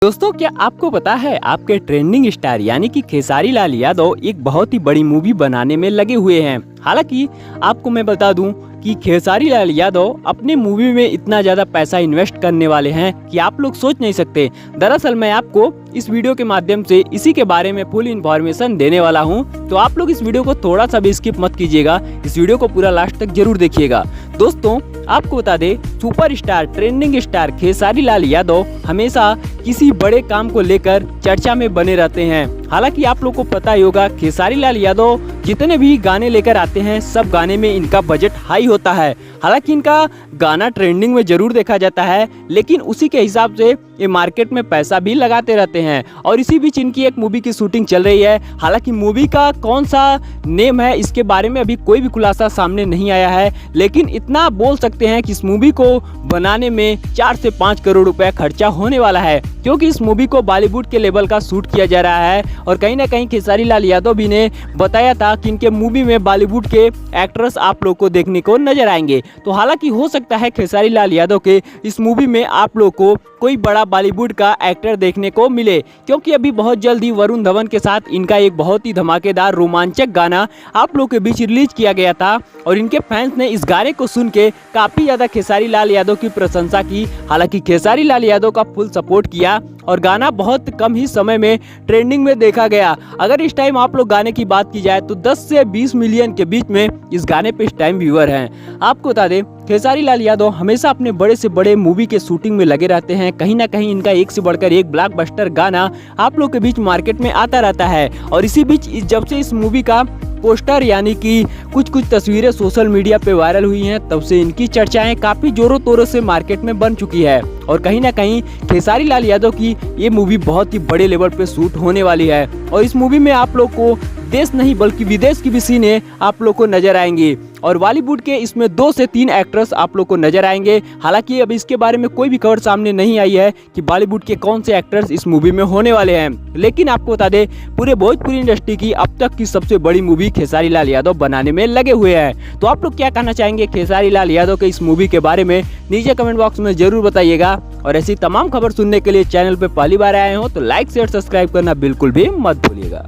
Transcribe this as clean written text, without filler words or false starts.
दोस्तों, क्या आपको पता है आपके ट्रेंडिंग स्टार यानी कि खेसारी लाल यादव एक बहुत ही बड़ी मूवी बनाने में लगे हुए हैं। हालांकि आपको मैं बता दूं कि खेसारी लाल यादव अपने मूवी में इतना ज्यादा पैसा इन्वेस्ट करने वाले हैं कि आप लोग सोच नहीं सकते। दरअसल मैं आपको इस वीडियो के माध्यम से इसी के बारे में फुल इन्फॉर्मेशन देने वाला हूं, तो आप लोग इस वीडियो को थोड़ा सा भी स्किप मत कीजिएगा, इस वीडियो को पूरा लास्ट तक जरूर देखिएगा। दोस्तों, आपको बता दे, superstar trending star Khesari Lal Yadav हमेशा किसी बड़े काम को लेकर चर्चा में बने रहते हैं। हालांकि आप लोग को पता ही होगा, खेसारी लाल यादव जितने भी गाने लेकर आते हैं सब गाने में इनका बजट हाई होता है। हालांकि इनका गाना ट्रेंडिंग में जरूर देखा जाता है, लेकिन उसी के हिसाब से ये मार्केट में पैसा भी लगाते रहते हैं। और इसी बीच इनकी एक मूवी की शूटिंग चल रही है। हालांकि मूवी का कौन सा नेम है इसके बारे में अभी कोई भी खुलासा सामने नहीं आया है, लेकिन इतना बोल सकते हैं कि इस मूवी को बनाने में 4 से 5 करोड़ रुपए खर्चा होने वाला है, क्योंकि इस मूवी को बॉलीवुड के लेवल का शूट किया जा रहा है। और कहीं ना कहीं खेसारी लाल यादव भी ने बताया था कि इनके मूवी में बॉलीवुड के एक्ट्रेस आप लोग को देखने को नजर आएंगे। तो हालांकि हो सकता है खेसारी लाल यादव के इस मूवी में आप लोग को कोई बड़ा बॉलीवुड का एक्टर देखने को मिले, क्योंकि अभी बहुत जल्दी वरुण धवन के साथ इनका एक बहुत ही धमाकेदार रोमांचक गाना आप लोग के बीच रिलीज किया गया था। और इनके फैंस ने इस गाने को सुन के काफी ज्यादा खेसारी लाल यादव की प्रशंसा की। हालांकि खेसारी लाल यादव का फुल सपोर्ट किया और गाना बहुत कम ही समय में ट्रेंडिंग में देखा गया। अगर इस टाइम आप लोग गाने की बात की जाए तो 10 से 20 मिलियन के बीच में इस गाने पे इस टाइम व्यूअर हैं। आपको बता दें, खेसारी लाल यादव हमेशा अपने बड़े से बड़े मूवी के शूटिंग में लगे रहते हैं। कहीं ना कहीं इनका एक से बढ़कर एक ब्लॉकबस्टर गाना आप लोग के बीच मार्केट में आता रहता है। और इसी बीच जब से इस मूवी का पोस्टर यानी कि कुछ तस्वीरें सोशल मीडिया पे वायरल हुई हैं, तब से इनकी चर्चाएं काफी जोरों तोरों से मार्केट में बन चुकी है। और कहीं ना कहीं खेसारी लाल यादव की ये मूवी बहुत ही बड़े लेवल पे शूट होने वाली है। और इस मूवी में आप लोग को देश नहीं बल्कि विदेश की भी सीने आप लोग को नजर आएंगी। और बॉलीवुड के इसमें 2 से 3 एक्ट्रेस आप लोग को नजर आएंगे। हालांकि अब इसके बारे में कोई भी खबर सामने नहीं आई है कि बॉलीवुड के कौन से एक्टर्स इस मूवी में होने वाले हैं, लेकिन आपको बता दें, पूरे भोजपुरी इंडस्ट्री की अब तक की सबसे बड़ी मूवी खेसारी लाल यादव बनाने में लगे हुए हैं। तो आप लोग क्या कहना चाहेंगे खेसारी लाल यादव के इस मूवी के बारे में, नीचे कमेंट बॉक्स में जरूर बताइएगा। और ऐसी तमाम खबर सुनने के लिए चैनल पे पहली बार आए हो तो लाइक शेयर सब्सक्राइब करना बिल्कुल भी मत भूलिएगा।